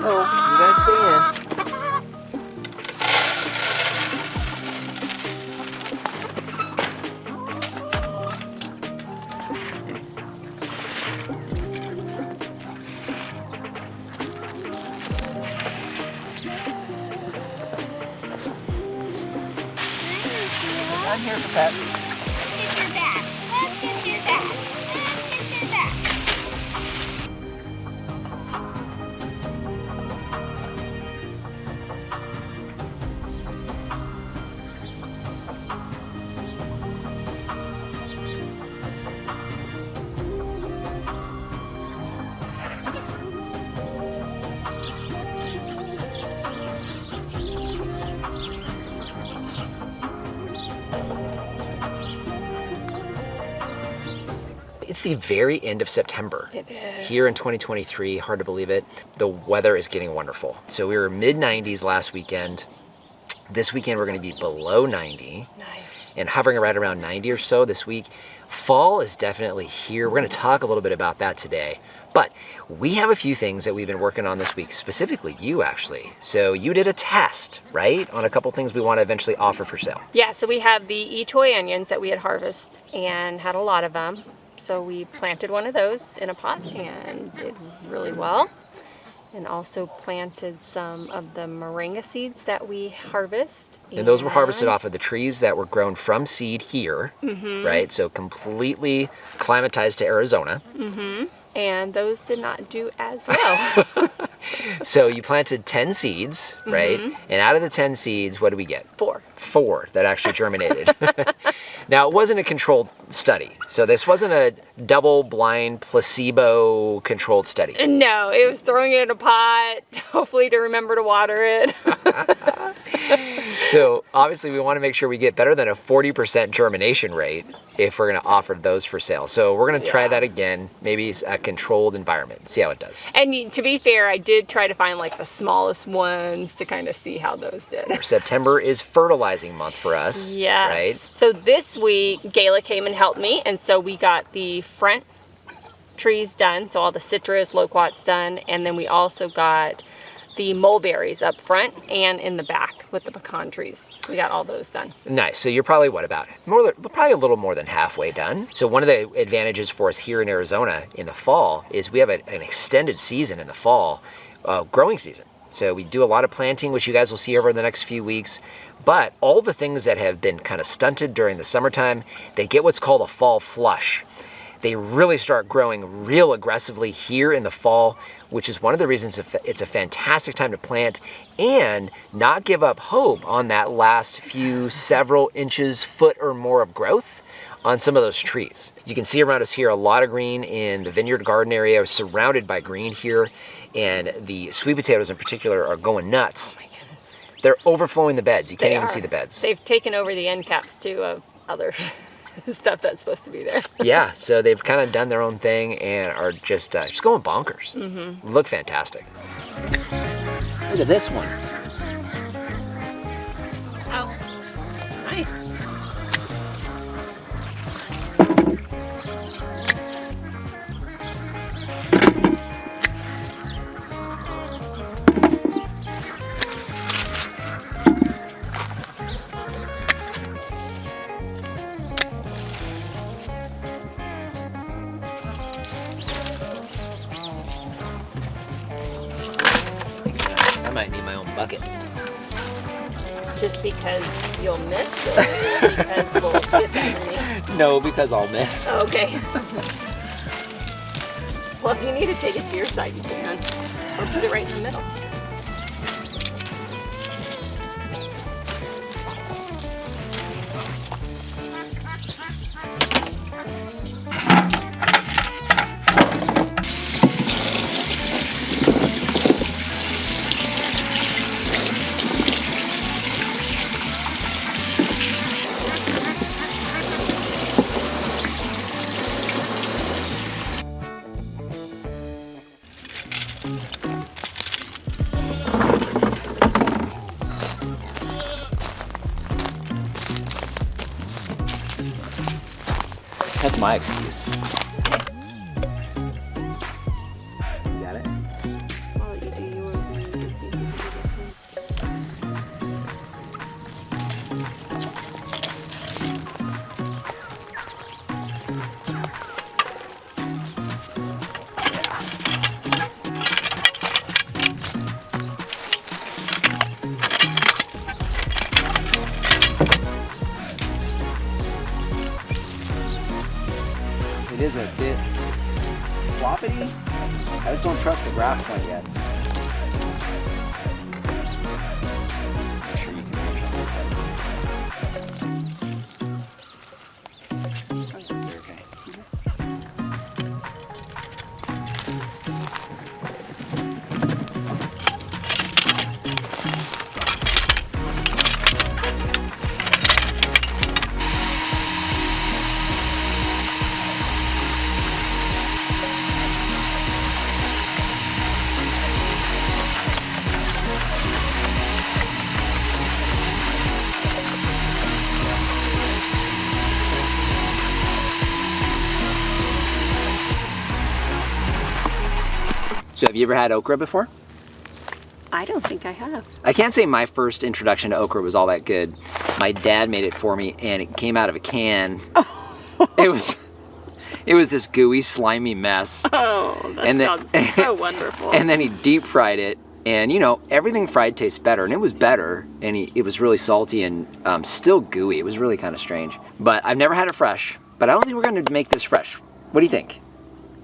Oh, you guys stay in. I'm here for pets. Let's get your dad. Let's get your dad. Let's get your dad. It's the very end of September. It is. Here in 2023, hard to believe it. The weather is getting wonderful. So we were mid-90s last weekend. This weekend we're going to be below 90. Nice. And hovering right around 90 or so this week. Fall is definitely here. We're going to talk a little bit about that today. But we have a few things that we've been working on this week, specifically you actually. So you did a test, right? On a couple things we want to eventually offer for sale. Yeah, so we have the Choy onions that we had harvested and had a lot of them. So we planted one of those in a pot and did really well. And also planted some of the moringa seeds that we harvest. And those were harvested off of the trees that were grown from seed here, right? So completely climatized to Arizona. And those did not do as well. So you planted 10 seeds, right? And out of the 10 seeds, what do we get? 4. 4 that actually germinated. Now, it wasn't a controlled study. So this wasn't a double-blind, placebo-controlled study. No, it was throwing it in a pot, hopefully to remember to water it. So obviously we want to make sure we get better than a 40% germination rate if we're going to offer those for sale. So we're going to try that again, maybe a controlled environment, see how it does. And to be fair, I did try to find like the smallest ones to kind of see how those did. September is fertilizing month for us, Yes. right? So this week, Gayla came and helped me, and so we got the front trees done, so all the citrus, loquats done, and then we also got the mulberries up front and in the back with the pecan trees. We got all those done. Nice. So you're probably probably a little more than halfway done. So one of the advantages for us here in Arizona in the fall is we have an extended season in the fall, growing season. So we do a lot of planting, which you guys will see over the next few weeks. But all the things that have been kind of stunted during the summertime, they get what's called a fall flush. They really start growing real aggressively here in the fall, which is one of the reasons it's a fantastic time to plant and not give up hope on that last few several inches, foot or more of growth on some of those trees. You can see around us here a lot of green in the vineyard garden area. We're surrounded by green here, and the sweet potatoes in particular are going nuts. Oh my goodness. They're overflowing the beds. You can't even see the beds. They've taken over the end caps too of other stuff that's supposed to be there. Yeah, so they've kind of done their own thing and are just going bonkers. Look fantastic. Look at this one. Oh, nice. I might need my own bucket. Just because you'll miss or because we'll get underneath? No, because I'll miss. Oh, okay. Well, if you need to take it to your side, you can. Or put it right in the middle. That's my excuse. You got it? I'll let you do yours and you can see if you can do this one. It is a bit floppity. I just don't trust the graph point yet. Make sure you can reach on this side. You're okay. So have you ever had okra before? I don't think I have. I can't say my first introduction to okra was all that good. My dad made it for me and it came out of a can. It was this gooey, slimy mess. Oh, that sounds so wonderful. And then he deep fried it. And you know, everything fried tastes better, and it was better, and it was really salty and still gooey. It was really kind of strange. But I've never had it fresh, but I don't think we're gonna make this fresh. What do you think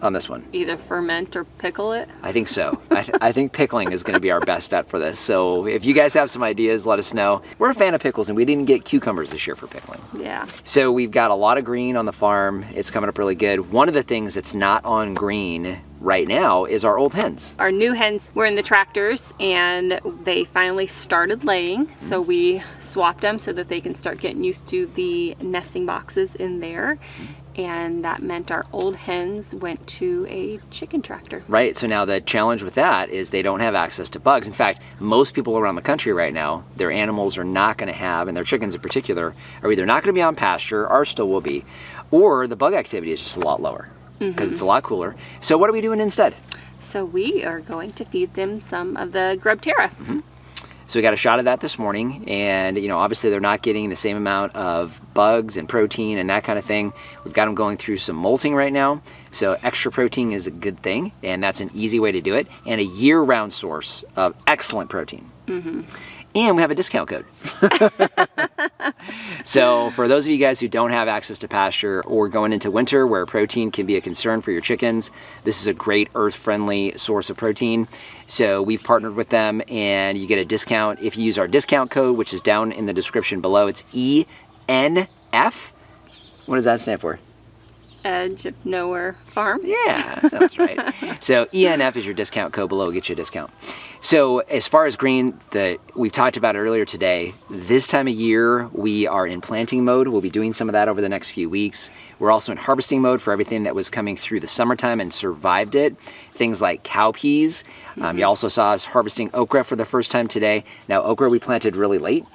on this one? Either ferment or pickle it. I think so. I think pickling is gonna be our best bet for this. So if you guys have some ideas, let us know. We're a fan of pickles, and we didn't get cucumbers this year for pickling. Yeah. So we've got a lot of green on the farm. It's coming up really good. One of the things that's not on green right now is our old hens. Our new hens were in the tractors and they finally started laying. So we swapped them so that they can start getting used to the nesting boxes in there. And that meant our old hens went to a chicken tractor. Right, so now the challenge with that is they don't have access to bugs. In fact, most people around the country right now, their animals are not gonna have, and their chickens in particular, are either not gonna be on pasture, ours still will be, or the bug activity is just a lot lower because it's a lot cooler. So what are we doing instead? So we are going to feed them some of the grub terra. So we got a shot of that this morning, and you know, obviously they're not getting the same amount of bugs and protein and that kind of thing. We've got them going through some molting right now, so extra protein is a good thing, and that's an easy way to do it, and a year-round source of excellent protein. And we have a discount code. So for those of you guys who don't have access to pasture or going into winter where protein can be a concern for your chickens, this is a great earth-friendly source of protein. So we've partnered with them, and you get a discount if you use our discount code, which is down in the description below. It's ENF. What does that stand for? edge of nowhere farm. Yeah, sounds right. So ENF is your discount code below, get you a discount. So as far as green, we've talked about it earlier today. This time of year, we are in planting mode. We'll be doing some of that over the next few weeks. We're also in harvesting mode for everything that was coming through the summertime and survived it. Things like cowpeas. You also saw us harvesting okra for the first time today. Now, okra we planted really late.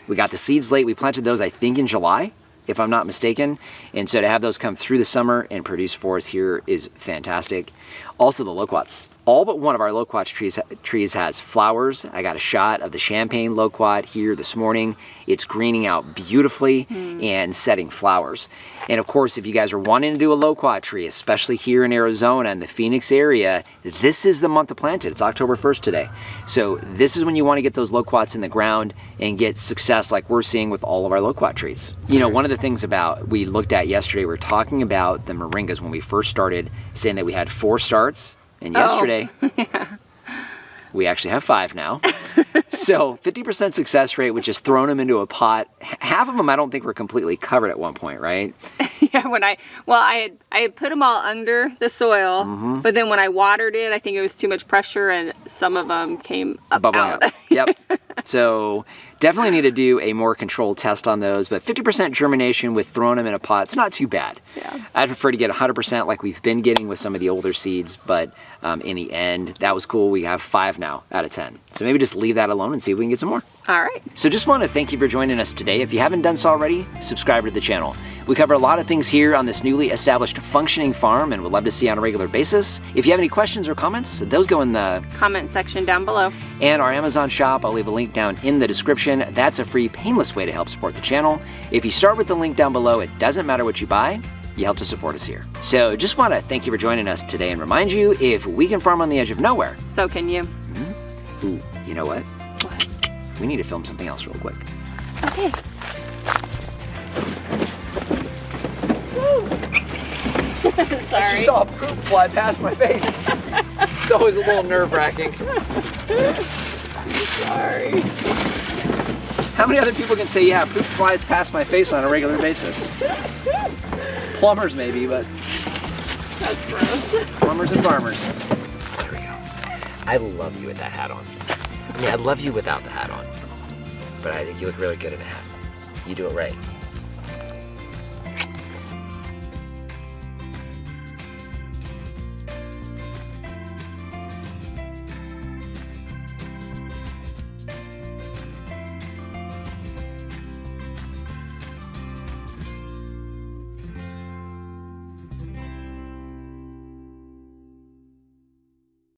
We got the seeds late. We planted those, I think, in July, if I'm not mistaken. And so to have those come through the summer and produce for us here is fantastic. Also the loquats. All but one of our loquat trees has flowers. I got a shot of the champagne loquat here this morning. It's greening out beautifully and setting flowers. And of course, if you guys are wanting to do a loquat tree, especially here in Arizona and the Phoenix area, this is the month to plant it. It's October 1st today. So this is when you want to get those loquats in the ground and get success like we're seeing with all of our loquat trees. You know, one of the things we looked at yesterday, we were talking about the moringas when we first started, saying that we had 4 starts. And yesterday, we actually have 5 now. So 50% success rate, which is throwing them into a pot. Half of them I don't think were completely covered at one point, right? Yeah, I had put them all under the soil, but then when I watered it, I think it was too much pressure and some of them came up Bubbling up. Yep. So definitely need to do a more controlled test on those, but 50% germination with throwing them in a pot, it's not too bad. Yeah. I'd prefer to get 100% like we've been getting with some of the older seeds, but in the end, that was cool. We have 5 now out of 10. So maybe just leave that alone and see if we can get some more. All right. So just want to thank you for joining us today. If you haven't done so already, subscribe to the channel. We cover a lot of things here on this newly established functioning farm and would love to see you on a regular basis. If you have any questions or comments, those go in the comment section down below. And our Amazon shop, I'll leave a link down in the description. That's a free, painless way to help support the channel. If you start with the link down below, it doesn't matter what you buy, you help to support us here. So just want to thank you for joining us today and remind you, if we can farm on the edge of nowhere, so can you. Ooh, you know what? What? We need to film something else real quick. Okay. Sorry. I just saw a poop fly past my face. It's always a little nerve-wracking. Sorry. How many other people can say, yeah, poop flies past my face on a regular basis? Plumbers maybe, but... That's gross. Plumbers and farmers. There we go. I love you with that hat on. I mean, I love you without the hat on. But I think you look really good in a hat. You do it right.